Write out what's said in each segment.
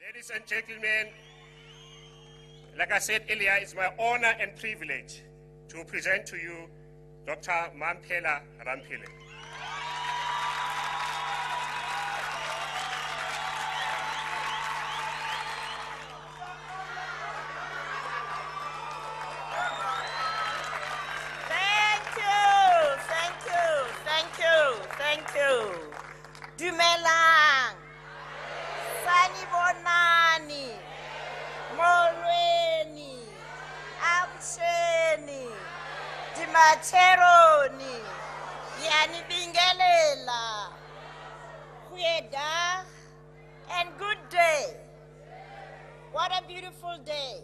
Ladies and gentlemen, like I said earlier, it's my honor and privilege to present to you Dr. Ramphele. Thank you. Dumelang. Sanibonani. Molweni. Amsheni. Dimacheroni. Yanibingelela. Kuyeda. And good day. What a beautiful day.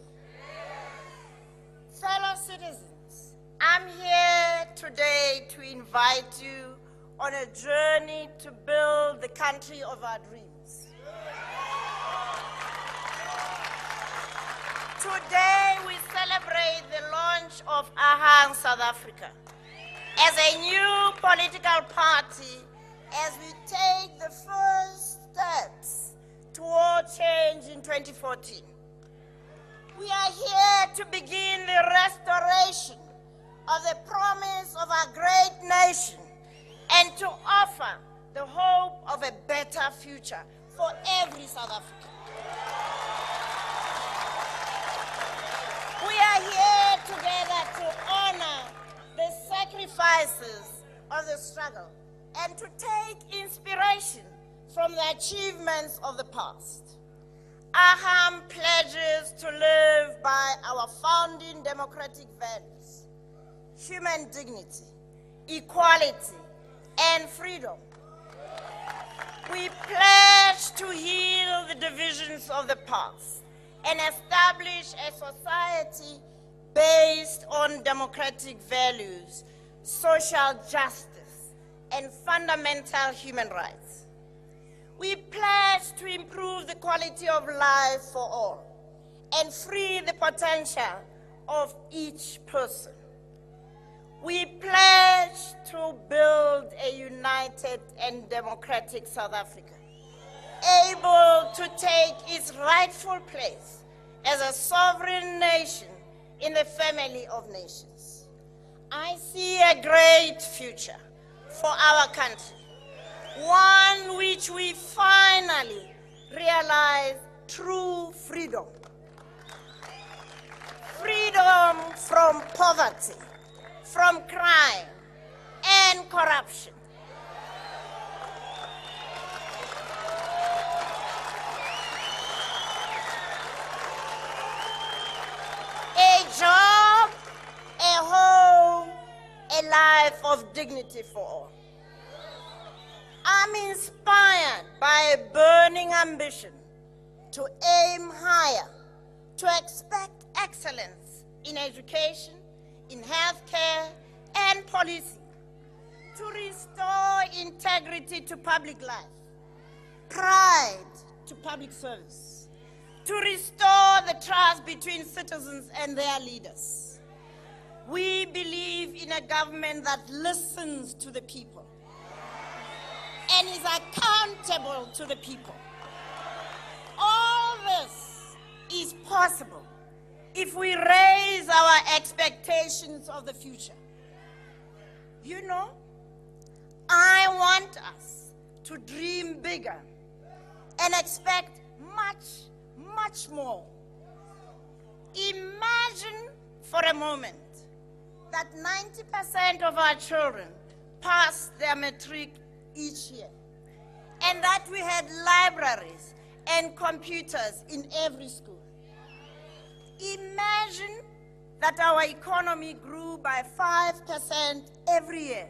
Fellow citizens, I'm here today to invite you on a journey to build the country of our dreams. Today we celebrate the launch of Agang South Africa as a new political party as we take the first steps toward change in 2014. We are here to begin the restoration of the promise of our great nation and to offer the hope of a better future for every South African. We are here together to honor the sacrifices of the struggle and to take inspiration from the achievements of the past. Agang pledges to live by our founding democratic values: human dignity, equality, and freedom. We pledge to heal the divisions of the past and establish a society based on democratic values, social justice, and fundamental human rights. We pledge to improve the quality of life for all and free the potential of each person. We pledge to build a united and democratic South Africa, able to take its rightful place as a sovereign nation in the family of nations. I see a great future for our country, one which we finally realize true freedom. Freedom from poverty, from crime and corruption. A job, a home, a life of dignity for all. I'm inspired by a burning ambition to aim higher, to expect excellence in education, in healthcare and policing, to restore integrity to public life, pride to public service, to restore the trust between citizens and their leaders. We believe in a government that listens to the people and is accountable to the people. All this is possible if we raise our expectations of the future. You know, I want us to dream bigger and expect much, much more. Imagine for a moment that 90% of our children pass their matric each year, and that we had libraries and computers in every school. Imagine that our economy grew by 5% every year,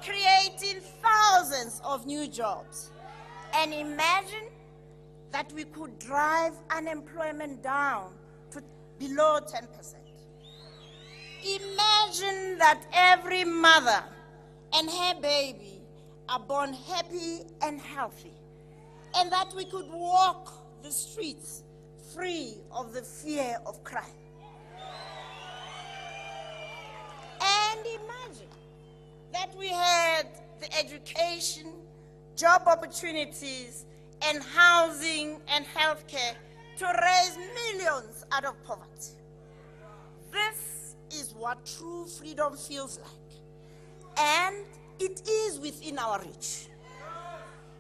creating thousands of new jobs. And imagine that we could drive unemployment down to below 10%. Imagine that every mother and her baby are born happy and healthy, and that we could walk the streets free of the fear of crime. And imagine that we had the education, job opportunities, and housing and healthcare to raise millions out of poverty. This is what true freedom feels like, and it is within our reach.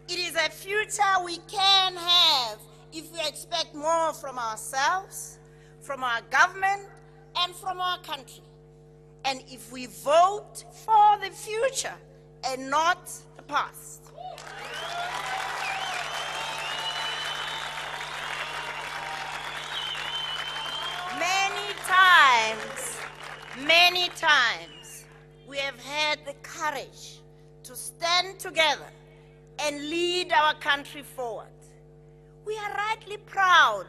It is a future we can have if we expect more from ourselves, from our government, and from our country. And if we vote for the future and not the past. Many times, we have had the courage to stand together and lead our country forward. We are rightly proud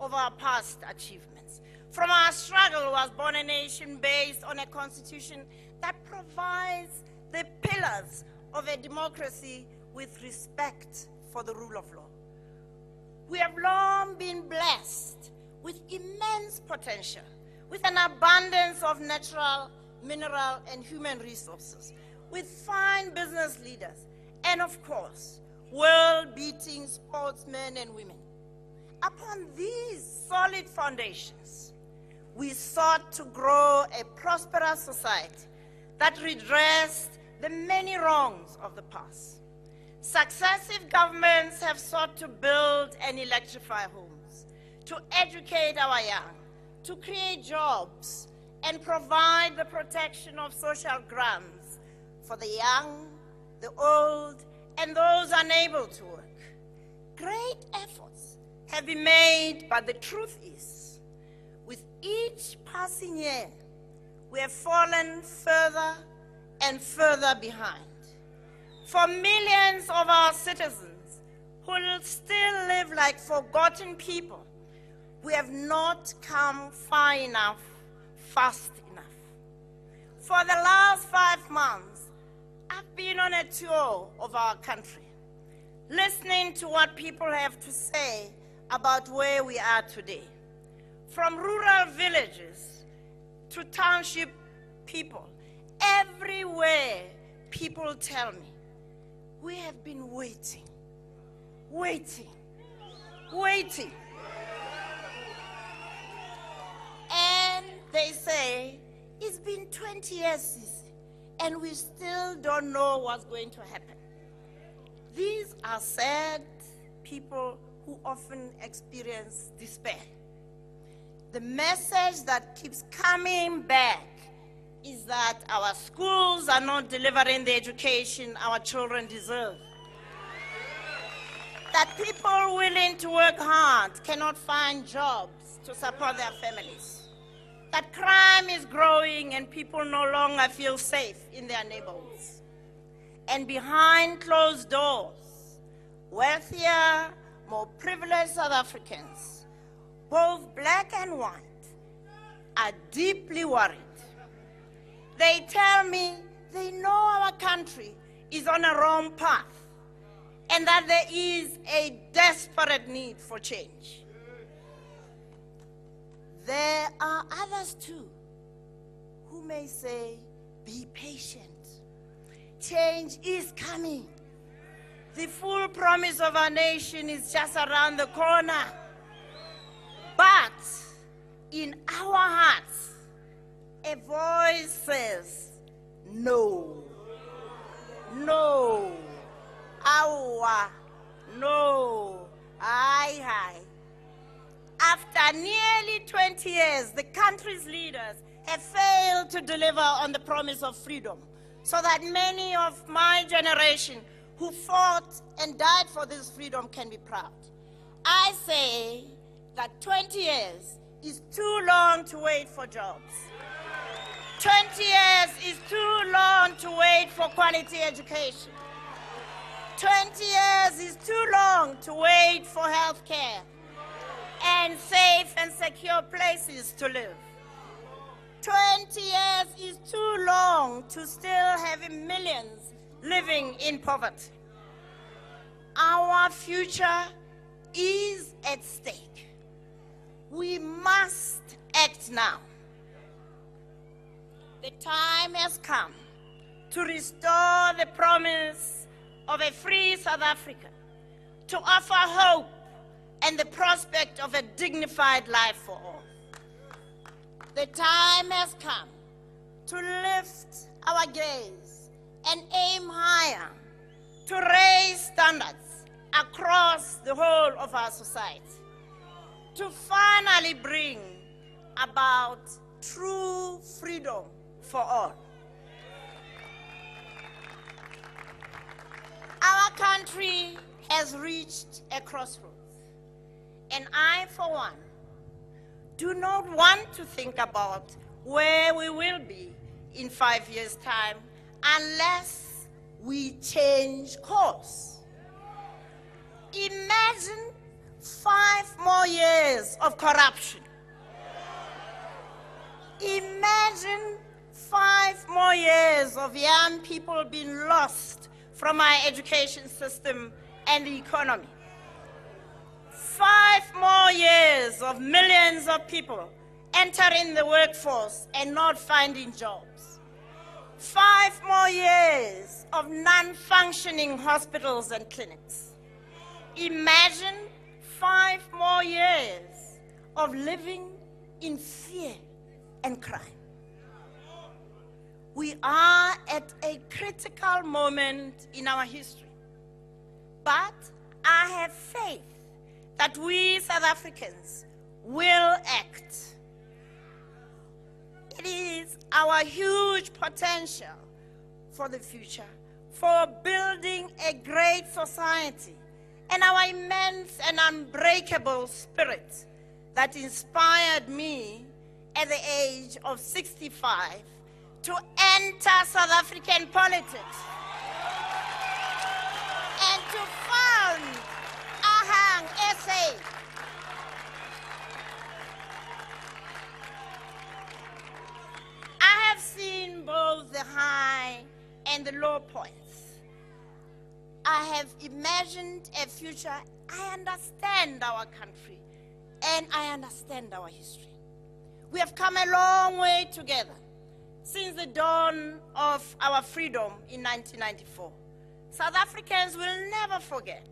of our past achievements. From our struggle was born a nation based on a constitution that provides the pillars of a democracy with respect for the rule of law. We have long been blessed with immense potential, with an abundance of natural, mineral, and human resources, with fine business leaders, and of course, world-beating sportsmen and women. Upon these solid foundations, we sought to grow a prosperous society that redressed the many wrongs of the past. Successive governments have sought to build and electrify homes, to educate our young, to create jobs, and provide the protection of social grants for the young, the old, and those unable to work. Great efforts have been made, but the truth is, with each passing year, we have fallen further and further behind. For millions of our citizens who still live like forgotten people, we have not come far enough, fast enough. For the last 5 months, I've been on a tour of our country, listening to what people have to say about where we are today. From rural villages to township people, everywhere people tell me, we have been waiting. And they say, it's been 20 years, and we still don't know what's going to happen. These are sad people who often experience despair. The message that keeps coming back is that our schools are not delivering the education our children deserve. That people willing to work hard cannot find jobs to support their families. That crime is growing and people no longer feel safe in their neighborhoods. And behind closed doors, wealthier, more privileged South Africans, both black and white, are deeply worried. They tell me they know our country is on a wrong path and that there is a desperate need for change. There are others too who may say, be patient. Change is coming. The full promise of our nation is just around the corner. But in our hearts, a voice says, no, awa, no, aye. After nearly 20 years, the country's leaders have failed to deliver on the promise of freedom, so that many of my generation who fought and died for this freedom can be proud. I say that 20 years is too long to wait for jobs. 20 years is too long to wait for quality education. 20 years is too long to wait for health care and safe and secure places to live. 20 years is too long to still have millions living in poverty. Our future is at stake. We must act now. The time has come to restore the promise of a free South Africa, to offer hope and the prospect of a dignified life for all. The time has come to lift our gaze and aim higher, to raise standards across the whole of our society, to finally bring about true freedom for all. Our country has reached a crossroads, and I, for one, do not want to think about where we will be in 5 years' time unless we change course. Imagine 5 more years of corruption. Imagine 5 more years of young people being lost from our education system and the economy. 5 more years of millions of people entering the workforce and not finding jobs. 5 more years of non-functioning hospitals and clinics. Imagine 5 more years of living in fear and crime. We are at a critical moment in our history, but I have faith that we South Africans will act. It is our huge potential for the future, for building a great society, and our immense and unbreakable spirit that inspired me at the age of 65 to enter South African politics and to found Agang SA. I have seen both the high and the low points. I have imagined a future. I understand our country and I understand our history. We have come a long way together since the dawn of our freedom in 1994. South Africans will never forget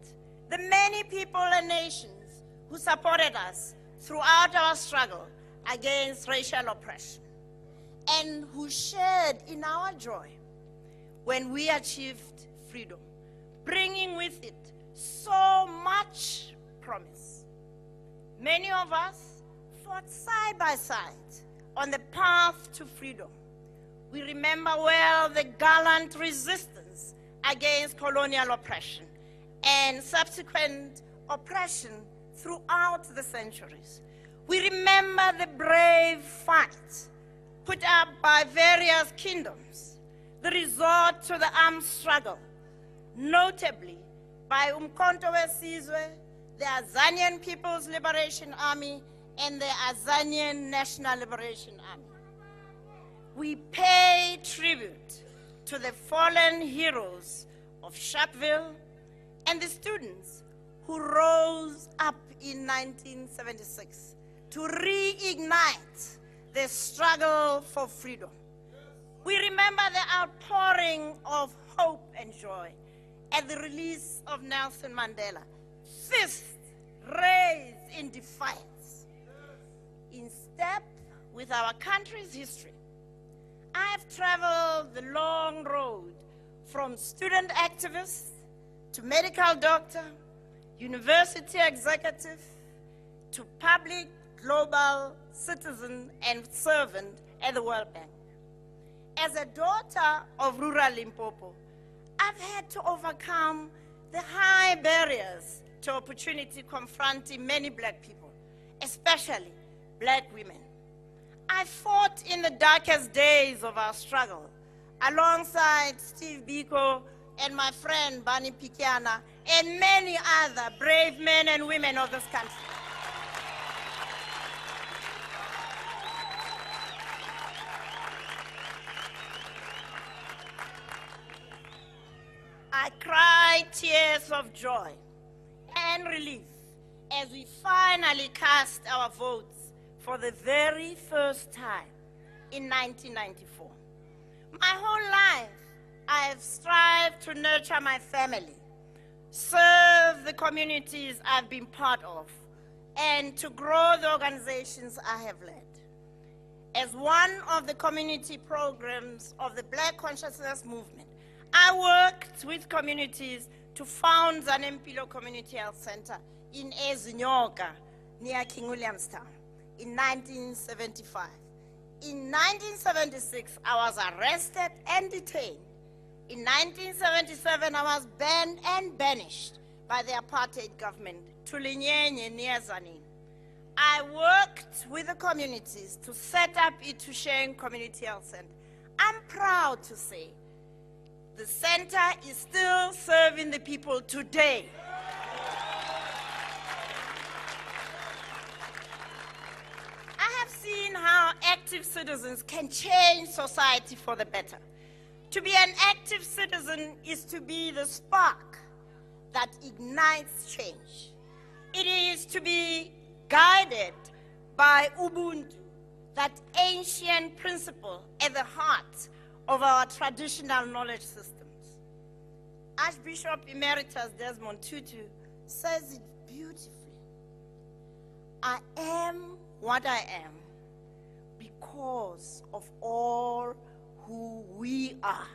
the many people and nations who supported us throughout our struggle against racial oppression and who shared in our joy when we achieved freedom, bringing with it so much promise. Many of us fought side by side on the path to freedom. We remember well the gallant resistance against colonial oppression and subsequent oppression throughout the centuries. We remember the brave fight put up by various kingdoms, the resort to the armed struggle, notably by Umkhonto weSizwe, the Azanian People's Liberation Army, and the Azanian National Liberation Army. We pay tribute to the fallen heroes of Sharpeville and the students who rose up in 1976 to reignite the struggle for freedom. We remember the outpouring of hope and joy at the release of Nelson Mandela, fists raised in defiance. In step with our country's history, I have traveled the long road from student activist to medical doctor, university executive, to public global citizen and servant at the World Bank. As a daughter of rural Limpopo, I've had to overcome the high barriers to opportunity confronting many black people, especially black women. I fought in the darkest days of our struggle alongside Steve Biko and my friend Bani Pikiana and many other brave men and women of this country. I cried tears of joy and relief as we finally cast our votes for the very first time in 1994. My whole life, I have strived to nurture my family serve the communities I've been part of, and to grow the organizations I have led. As one of the community programs of the Black Consciousness Movement, I worked with communities to found Ramphele Community Health Center in Ezinyoka, near King Williamstown, in 1975. In 1976, I was arrested and detained. In 1977, I was banned and banished by the apartheid government to Linyenye near Tzwane. I worked with the communities to set up Tshwane Community Health Center. I'm proud to say the center is still serving the people today. I have seen how active citizens can change society for the better. To be an active citizen is to be the spark that ignites change. It is to be guided by Ubuntu, that ancient principle at the heart of our traditional knowledge systems. Archbishop Emeritus Desmond Tutu says it beautifully. I am what I am because of all who we are.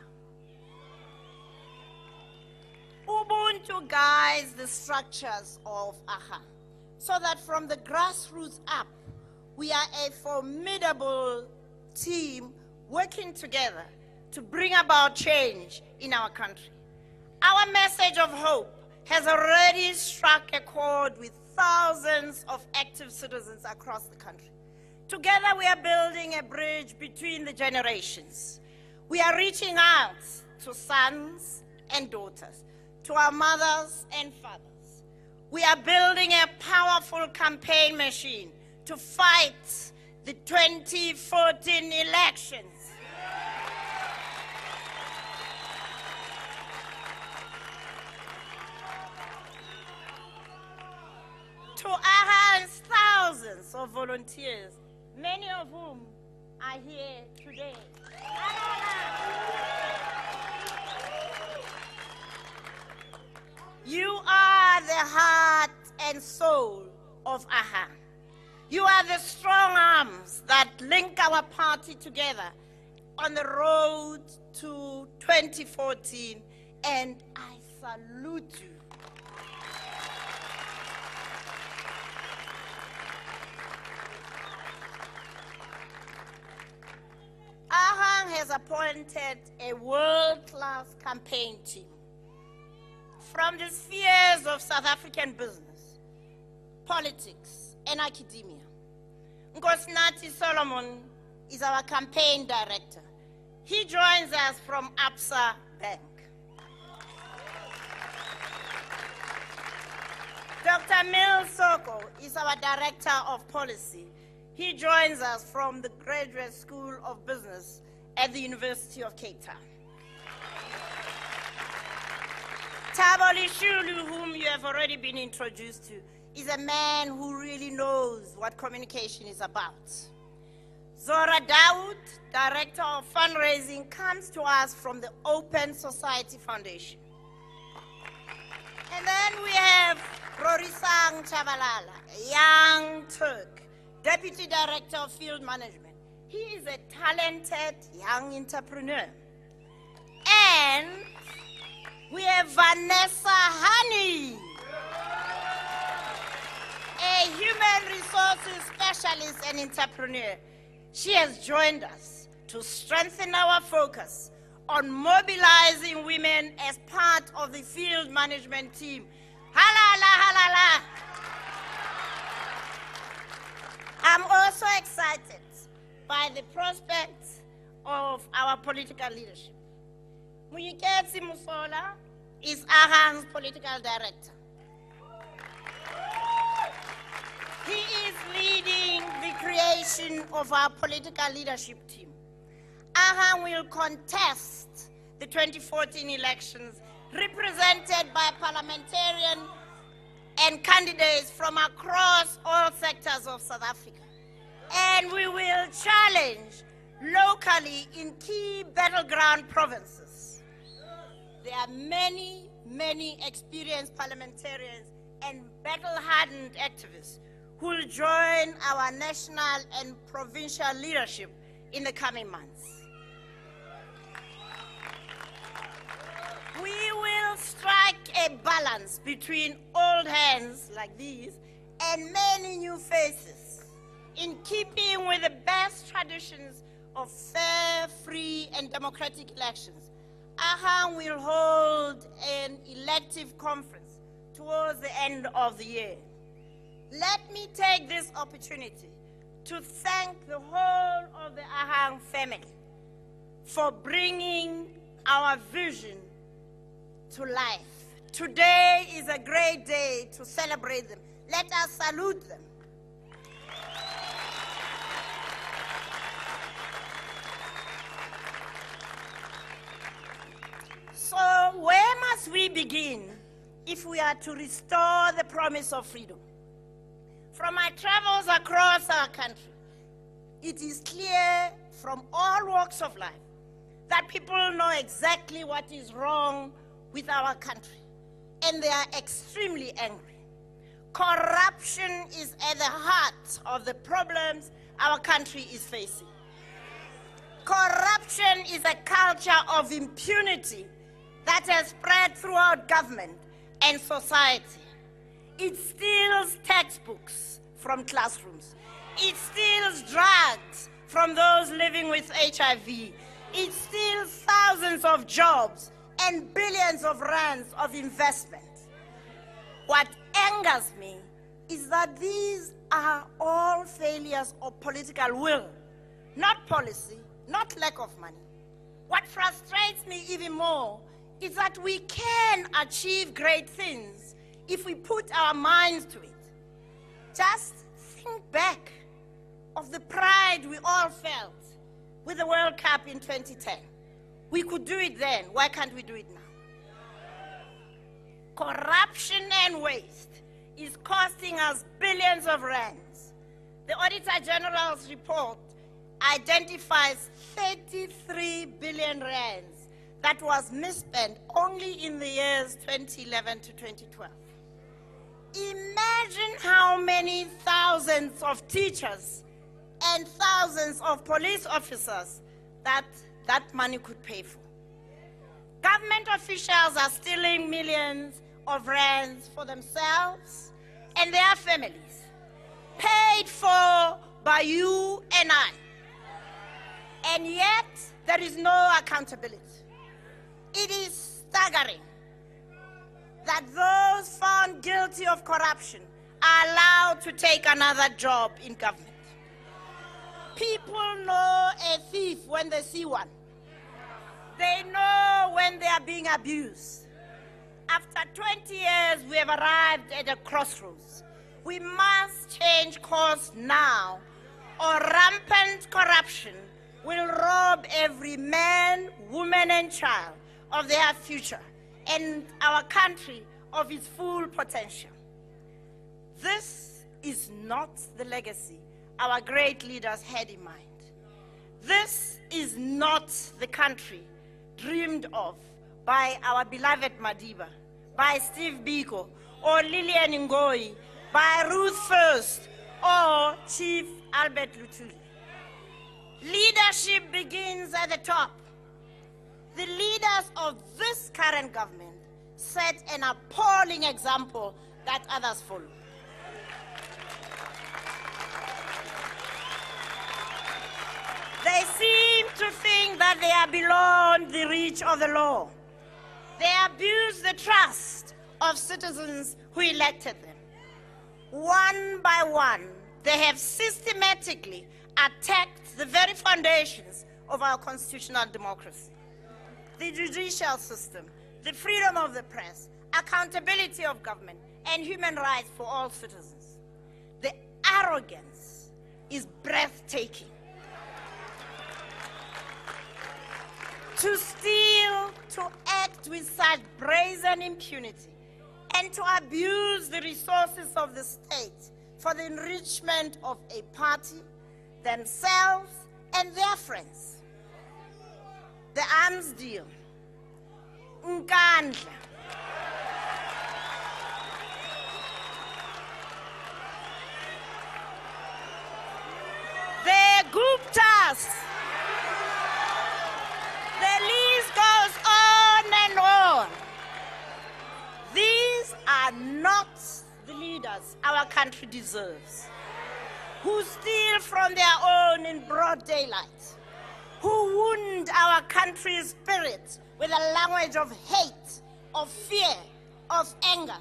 Ubuntu guides the structures of AHA, so that from the grassroots up, we are a formidable team working together to bring about change in our country. Our message of hope has already struck a chord with thousands of active citizens across the country. Together, we are building a bridge between the generations. We are reaching out to sons and daughters, to our mothers and fathers. We are building a powerful campaign machine to fight the 2014 elections. To Agan's thousands of volunteers, many of whom are here today. You are the heart and soul of AHA. You are the strong arms that link our party together on the road to 2014, and I salute you. AHA has appointed a world-class campaign team from the spheres of South African business, politics, and academia. Nkosinathi Solomon is our campaign director. He joins us from Absa Bank. Dr. Mil Soko is our director of policy. He joins us from the Graduate School of Business at the University of Cape Town. Thabo Lishulu, whom you have already been introduced to, is a man who really knows what communication is about. Zora Dawood, Director of Fundraising, comes to us from the Open Society Foundation. And then we have Rorisang Chabalala, a young Turk, Deputy Director of Field Management. He is a talented young entrepreneur. And we have Vanessa Honey, a human resources specialist and entrepreneur. She has joined us to strengthen our focus on mobilizing women as part of the field management team. Halala, halala. I'm also excited by the prospects of our political leadership. Munyiketsi Musola is AHA's political director. He is leading the creation of our political leadership team. AHA will contest the 2014 elections represented by parliamentarians and candidates from across all sectors of South Africa. And we will challenge locally in key battleground provinces. There are many, many experienced parliamentarians and battle-hardened activists who will join our national and provincial leadership in the coming months. We will strike a balance between old hands like these and many new faces in keeping with the best traditions of fair, free, and democratic elections. Agang will hold an elective conference towards the end of the year. Let me take this opportunity to thank the whole of the Agang family for bringing our vision to life. Today is a great day to celebrate them. Let us salute them. So where must we begin if we are to restore the promise of freedom? From my travels across our country, it is clear from all walks of life that people know exactly what is wrong with our country, and they are extremely angry. Corruption is at the heart of the problems our country is facing. Corruption is a culture of impunity that has spread throughout government and society. It steals textbooks from classrooms. It steals drugs from those living with HIV. It steals thousands of jobs and billions of rands of investment. What angers me is that these are all failures of political will, not policy, not lack of money. What frustrates me even more is that we can achieve great things if we put our minds to it. Just think back of the pride we all felt with the World Cup in 2010. We could do it then. Why can't we do it now? Corruption and waste is costing us billions of rands. The Auditor General's report identifies 33 billion rands that was misspent only in the years 2011 to 2012. Imagine how many thousands of teachers and thousands of police officers that money could pay for. Government officials are stealing millions of rands for themselves and their families, paid for by you and I. And yet, there is no accountability. It is staggering that those found guilty of corruption are allowed to take another job in government. People know a thief when they see one. They know when they are being abused. After 20 years, we have arrived at a crossroads. We must change course now, or rampant corruption will rob every man, woman, and child of their future, and our country of its full potential. This is not the legacy our great leaders had in mind. This is not the country dreamed of by our beloved Madiba, by Steve Biko, or Lillian Ngoyi, by Ruth First, or Chief Albert Luthuli. Leadership begins at the top. The leaders of this current government set an appalling example that others follow. They seem to think that they are beyond the reach of the law. They abuse the trust of citizens who elected them. One by one, they have systematically attacked the very foundations of our constitutional democracy. The judicial system, the freedom of the press, accountability of government, and human rights for all citizens. The arrogance is breathtaking. To steal, to act with such brazen impunity, and to abuse the resources of the state for the enrichment of a party, themselves, and their friends. The arms deal, Nkandla, The Guptas. The list goes on and on. These are not the leaders our country deserves, who steal from their own in broad daylight, who wound our country's spirit with a language of hate, of fear, of anger,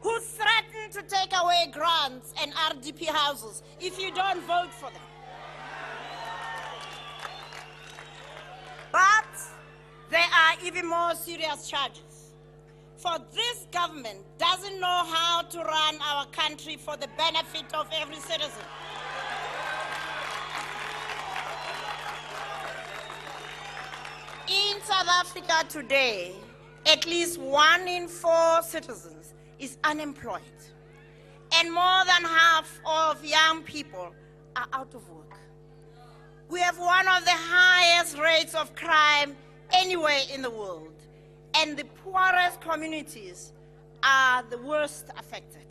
who threaten to take away grants and RDP houses if you don't vote for them. But there are even more serious charges. For this government doesn't know how to run our country for the benefit of every citizen. In South Africa today, at least 1 in 4 citizens is unemployed, and more than half of young people are out of work. We have one of the highest rates of crime anywhere in the world, and the poorest communities are the worst affected.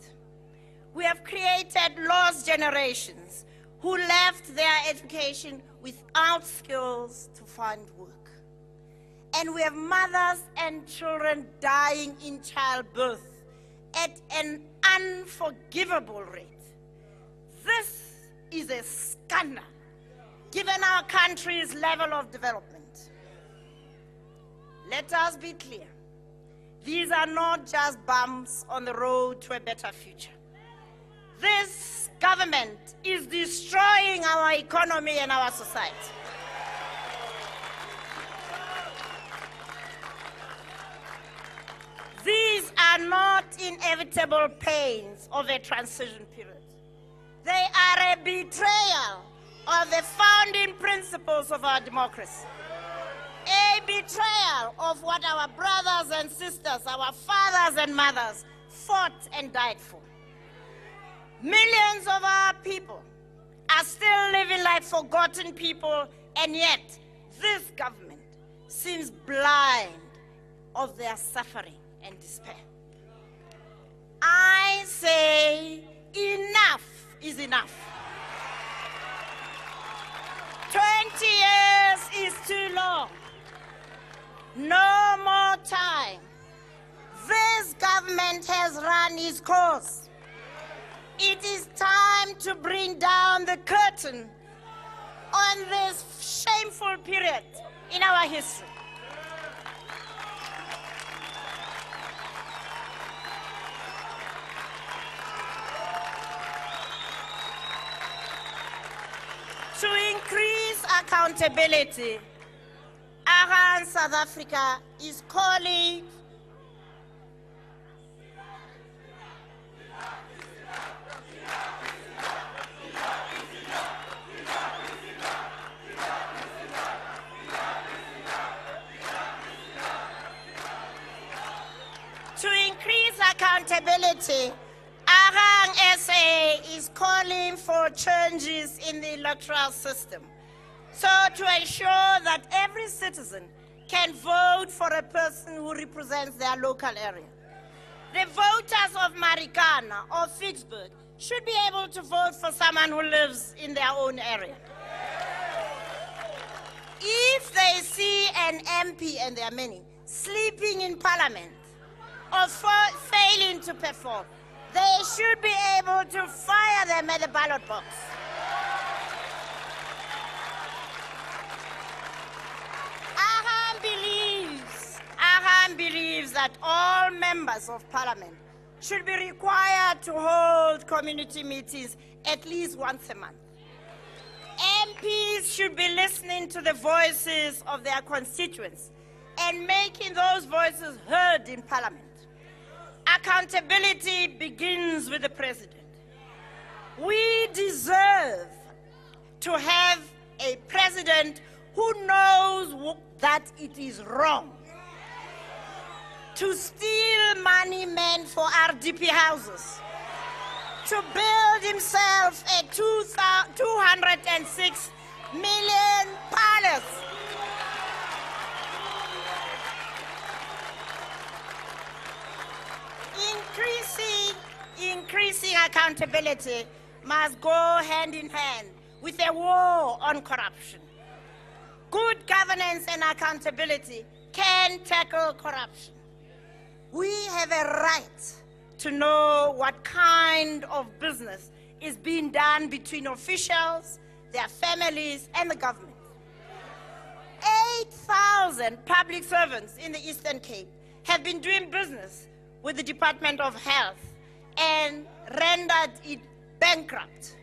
We have created lost generations who left their education without skills to find work. And we have mothers and children dying in childbirth at an unforgivable rate. This is a scandal, given our country's level of development. Let us be clear. These are not just bumps on the road to a better future. This government is destroying our economy and our society. These are not inevitable pains of a transition period. They are a betrayal of the founding principles of our democracy. A betrayal of what our brothers and sisters, our fathers and mothers fought and died for. Millions of our people are still living like forgotten people, and yet this government seems blind of their suffering and despair. I say enough is enough. 20 years is too long. No more time. This government has run its course. It is time to bring down the curtain on this shameful period in our history. To increase accountability, Agang South Africa is calling accountability. Agang SA is calling for changes in the electoral system, so to ensure that every citizen can vote for a person who represents their local area. The voters of Marikana or Ficksburg should be able to vote for someone who lives in their own area. If they see an MP, and there are many, sleeping in parliament or failing to perform, they should be able to fire them at the ballot box. Agang believes that all members of parliament should be required to hold community meetings at least once a month. MPs should be listening to the voices of their constituents and making those voices heard in parliament. Accountability begins with the president. We deserve to have a president who knows that it is wrong to steal money meant for RDP houses, to build himself a 206 million palace, increasing accountability must go hand in hand with a war on corruption. Good governance and accountability can tackle corruption. We have a right to know what kind of business is being done between officials, their families, and the government. 8,000 public servants in the Eastern Cape have been doing business with the Department of Health and rendered it bankrupt,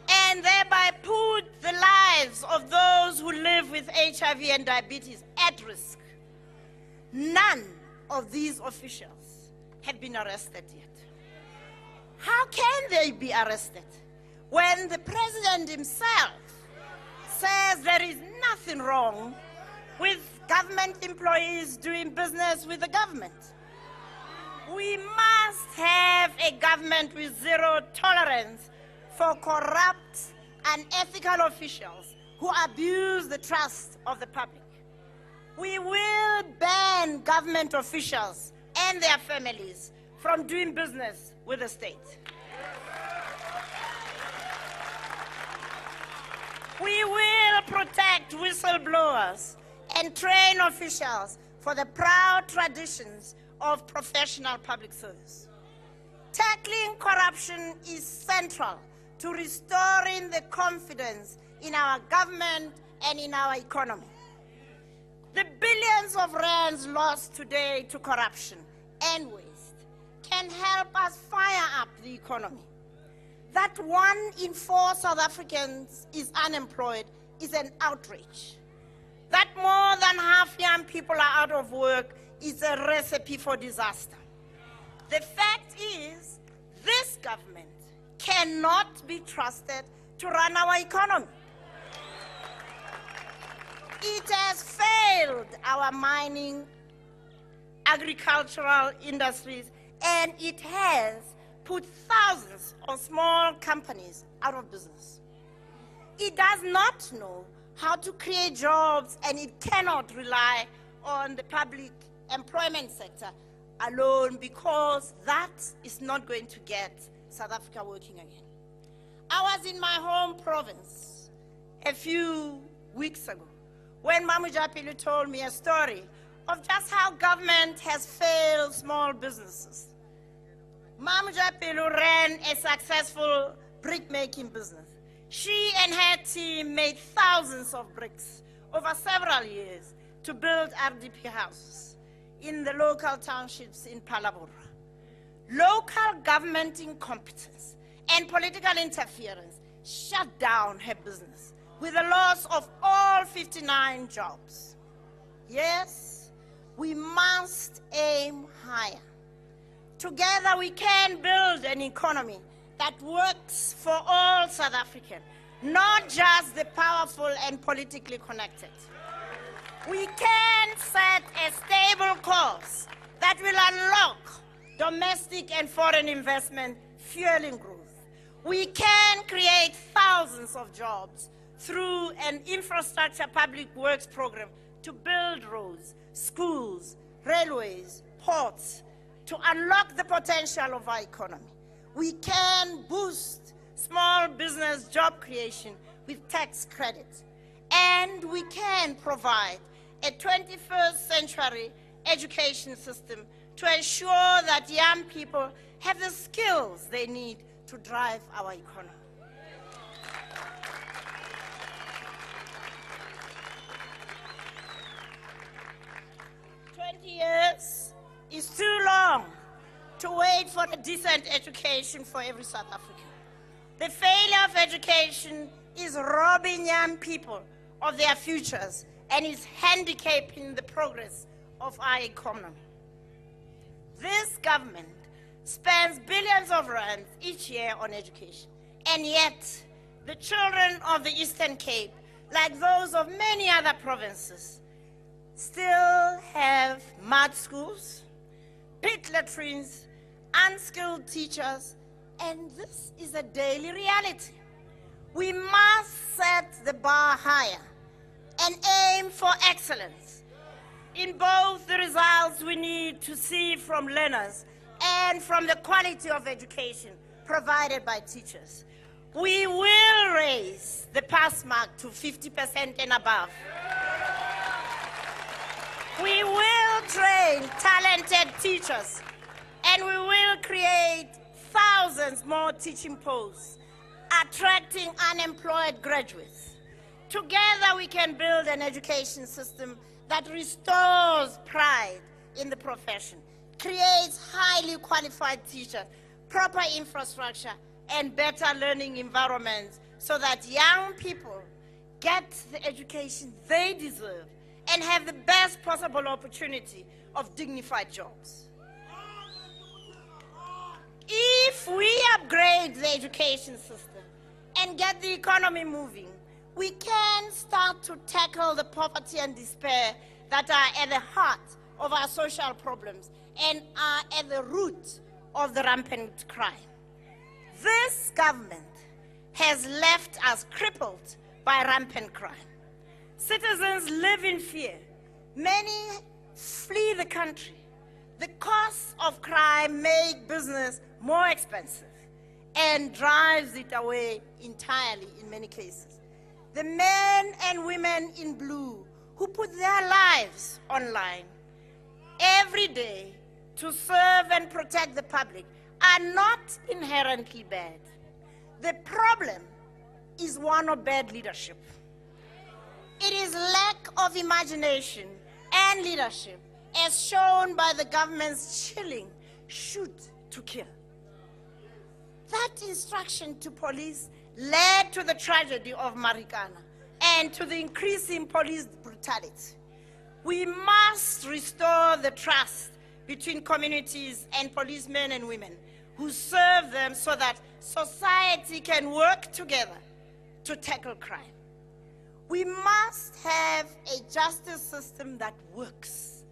and thereby put the lives of those who live with HIV and diabetes at risk. None of these officials have been arrested yet. How can they be arrested when the president himself says there is nothing wrong with government employees doing business with the government? We must have a government with zero tolerance for corrupt, unethical officials who abuse the trust of the public. We will ban government officials and their families from doing business with the state. We will protect whistleblowers and train officials for the proud traditions of professional public service. Tackling corruption is central to restoring the confidence in our government and in our economy. The billions of rands lost today to corruption and waste can help us fire up the economy. That 1 in 4 South Africans is unemployed is an outrage. That more than half young people are out of work is a recipe for disaster. The fact is, this government cannot be trusted to run our economy. It has failed our mining, agricultural industries, and it has put thousands of small companies out of business. It does not know how to create jobs, and it cannot rely on the public employment sector alone, because that is not going to get South Africa working again. I was in my home province a few weeks ago when Ramphele told me a story of just how government has failed small businesses. Ramphele ran a successful brick-making business. She and her team made thousands of bricks over several years to build RDP houses in the local townships in Palabora. Local government incompetence and political interference shut down her business with the loss of all 59 jobs. Yes, we must aim higher. Together we can build an economy that works for all South Africans, not just the powerful and politically connected. We can set a stable course that will unlock domestic and foreign investment, fueling growth. We can create thousands of jobs through an infrastructure public works program to build roads, schools, railways, ports, to unlock the potential of our economy. We can boost small business job creation with tax credits. And we can provide a 21st century education system to ensure that young people have the skills they need to drive our economy. Years is too long to wait for a decent education for every South African. The failure of education is robbing young people of their futures and is handicapping the progress of our economy. This government spends billions of rands each year on education, and yet the children of the Eastern Cape, like those of many other provinces, still have mud schools, pit latrines, unskilled teachers, and this is a daily reality. We must set the bar higher and aim for excellence in both the results we need to see from learners and from the quality of education provided by teachers. We will raise the pass mark to 50% and above. We will train talented teachers, and we will create thousands more teaching posts, attracting unemployed graduates. Together we can build an education system that restores pride in the profession, creates highly qualified teachers, proper infrastructure, and better learning environments so that young people get the education they deserve and have the best possible opportunity of dignified jobs. If we upgrade the education system and get the economy moving, we can start to tackle the poverty and despair that are at the heart of our social problems and are at the root of the rampant crime. This government has left us crippled by rampant crime. Citizens live in fear. Many flee the country. The costs of crime make business more expensive and drives it away entirely in many cases. The men and women in blue who put their lives online every day to serve and protect the public are not inherently bad. The problem is one of bad leadership. It is lack of imagination and leadership, as shown by the government's chilling shoot to kill. That instruction to police led to the tragedy of Marikana and to the increase in police brutality. We must restore the trust between communities and policemen and women who serve them so that society can work together to tackle crime. We must have a justice system that works.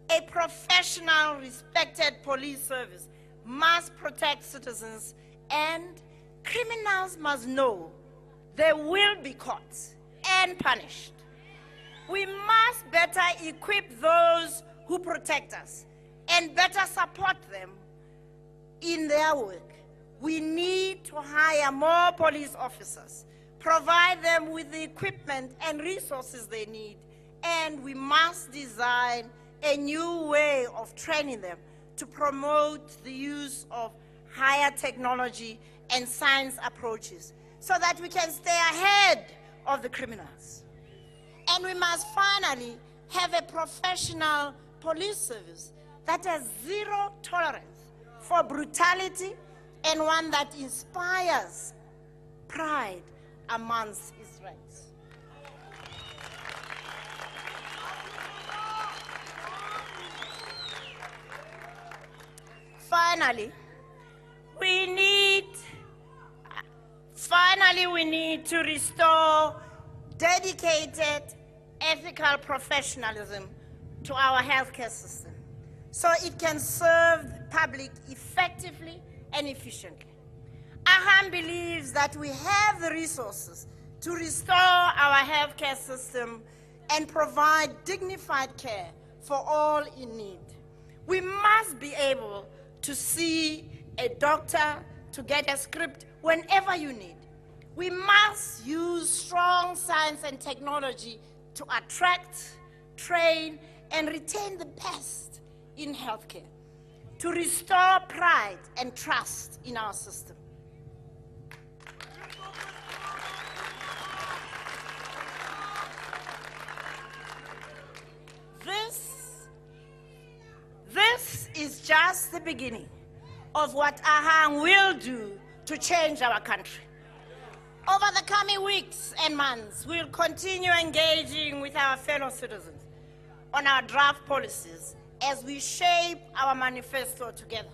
A professional, respected police service must protect citizens, and criminals must know they will be caught and punished. We must better equip those who protect us and better support them in their work. We need to hire more police officers, provide them with the equipment and resources they need, and we must design a new way of training them to promote the use of higher technology and science approaches so that we can stay ahead of the criminals. And we must finally have a professional police service that has zero tolerance for brutality and one that inspires pride amongst its ranks. Finally, we need to restore dedicated, ethical professionalism to our healthcare system so it can serve the public effectively and efficiently. Agang believes that we have the resources to restore our healthcare system and provide dignified care for all in need. We must be able to see a doctor to get a script whenever you need. We must use strong science and technology to attract, train, and retain the best in healthcare, to restore pride and trust in our system. This is just the beginning of what Agang will do to change our country. Over the coming weeks and months, we'll continue engaging with our fellow citizens on our draft policies as we shape our manifesto together.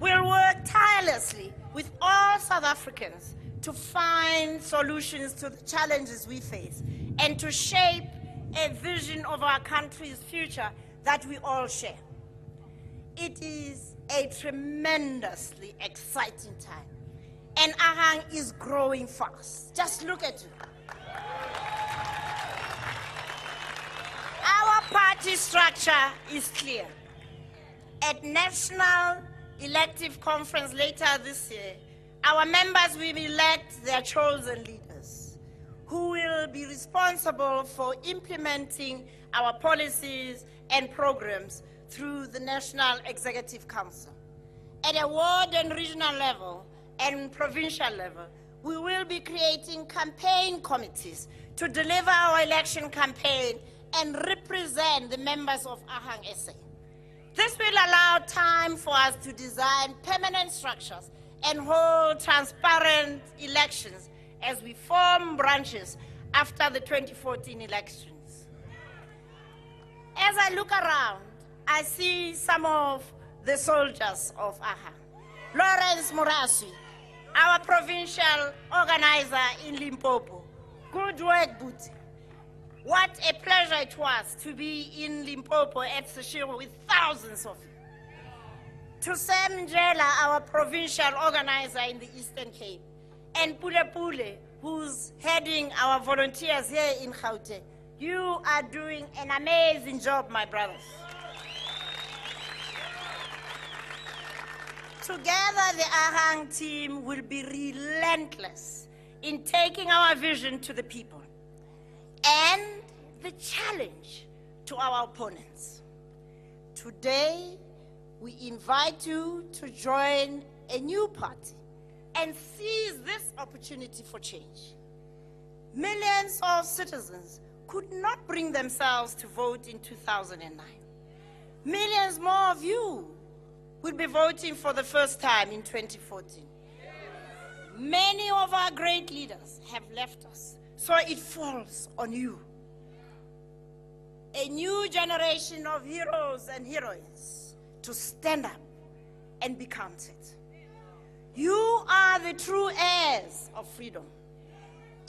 We'll work tirelessly with all South Africans to find solutions to the challenges we face and to shape a vision of our country's future that we all share. It is a tremendously exciting time, and Agang is growing fast. Just look at it. Our party structure is clear. At national, elective conference later this year, our members will elect their chosen leaders who will be responsible for implementing our policies and programs through the National Executive Council. At a ward and regional level and provincial level, we will be creating campaign committees to deliver our election campaign and represent the members of Agang SA. This will allow time for us to design permanent structures and hold transparent elections as we form branches after the 2014 elections. As I look around, I see some of the soldiers of Agang. Lawrence Murasi, our provincial organizer in Limpopo. Good work, Boot. What a pleasure it was to be in Limpopo at Seshiro with thousands of you. To Sam Njela, our provincial organizer in the Eastern Cape, and Pule Pule, who's heading our volunteers here in Gauteng. You are doing an amazing job, my brothers. Together, the Agang team will be relentless in taking our vision to the people and the challenge to our opponents. Today, we invite you to join a new party and seize this opportunity for change. Millions of citizens could not bring themselves to vote in 2009. Millions more of you will be voting for the first time in 2014. Many of our great leaders have left us, so it falls on you. A new generation of heroes and heroines to stand up and be counted. You are the true heirs of freedom.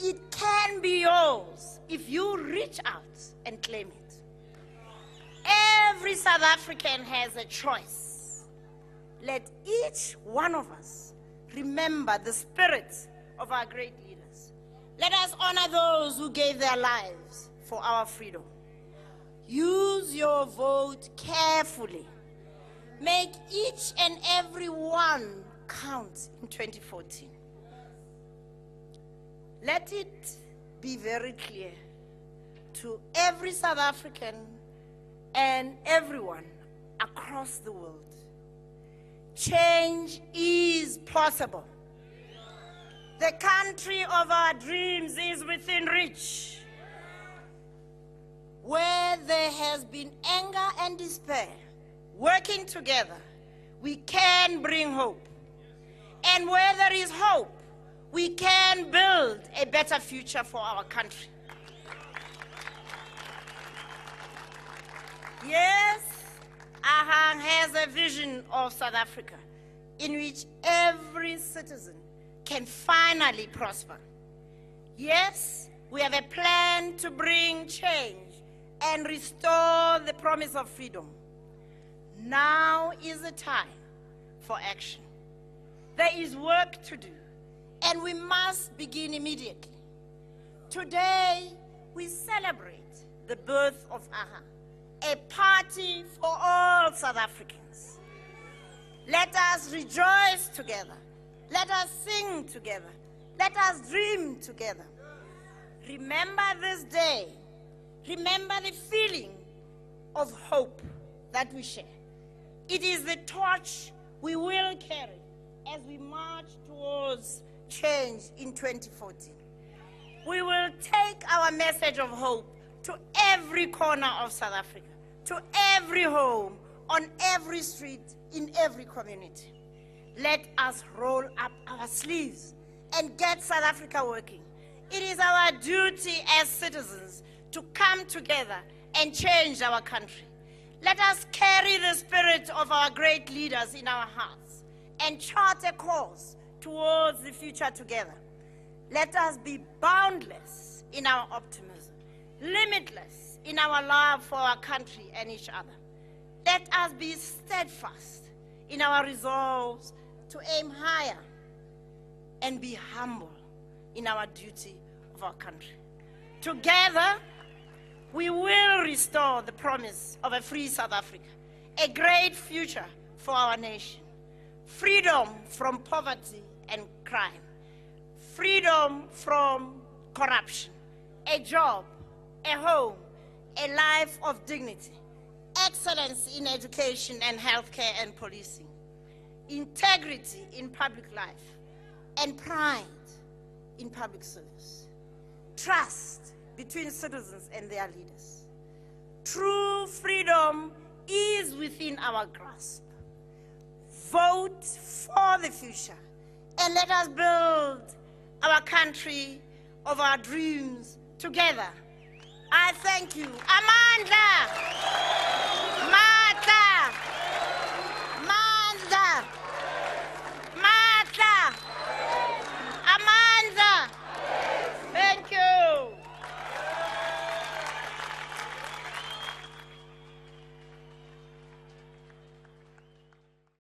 It can be yours if you reach out and claim it. Every South African has a choice. Let each one of us remember the spirit of our great leaders. Let us honor those who gave their lives for our freedom. Use your vote carefully. Make each and every one count in 2014. Let it be very clear to every South African and everyone across the world. Change is possible. The country of our dreams is within reach. Where there has been anger and despair, working together, we can bring hope. And where there is hope, we can build a better future for our country. Yes, Agang has a vision of South Africa in which every citizen can finally prosper. Yes, we have a plan to bring change and restore the promise of freedom. Now is the time for action. There is work to do, and we must begin immediately. Today, we celebrate the birth of Agang, a party for all South Africans. Let us rejoice together. Let us sing together. Let us dream together. Remember this day. Remember the feeling of hope that we share. It is the torch we will carry as we march towards change in 2014. We will take our message of hope to every corner of South Africa, to every home, on every street, in every community. Let us roll up our sleeves and get South Africa working. It is our duty as citizens to come together and change our country. Let us carry the spirit of our great leaders in our hearts and chart a course towards the future together. Let us be boundless in our optimism, limitless in our love for our country and each other. Let us be steadfast in our resolves to aim higher and be humble in our duty of our country. Together, we will restore the promise of a free South Africa, a great future for our nation. freedom from poverty and crime, freedom from corruption, a job, a home, a life of dignity, excellence in education and healthcare and policing, integrity in public life, and pride in public service, trust between citizens and their leaders. True freedom is within our grasp. Vote for the future and let us build our country of our dreams together. I thank you. Amandla!